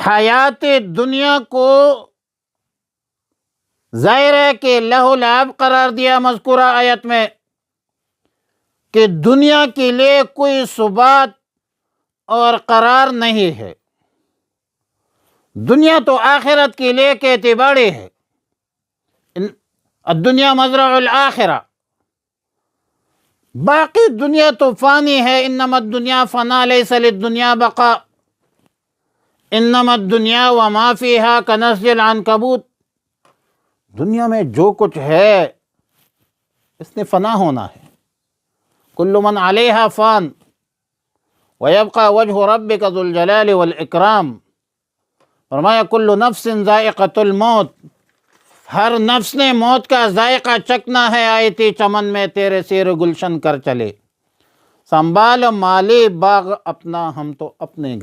حیات دنیا کو ظاہر ہے کہ لہو و لعب قرار دیا مذکورہ آیت میں کہ دنیا کے لیے کوئی ثبات اور قرار نہیں ہے، دنیا تو آخرت کے لیے کے اعتباری ہے، الدنیا مزرع الآخرہ، باقی دنیا تو فانی ہے، انما الدنیا فنا لیس للدنیا بقاء، انما الدنیا وما فیہا کنسج العنکبوت، دنیا میں جو کچھ ہے اس نے فنا ہونا ہے، کل من علیہا فان ویبقى وجہ ربک ذو الجلال والاکرام، فرمایا کل نفس ذائقۃ الموت، ہر نفس نے موت کا ذائقہ چکنا ہے، آئی تھی چمن میں تیرے سیر گلشن کر چلے، سنبھال مالی باغ اپنا ہم تو اپنے گھر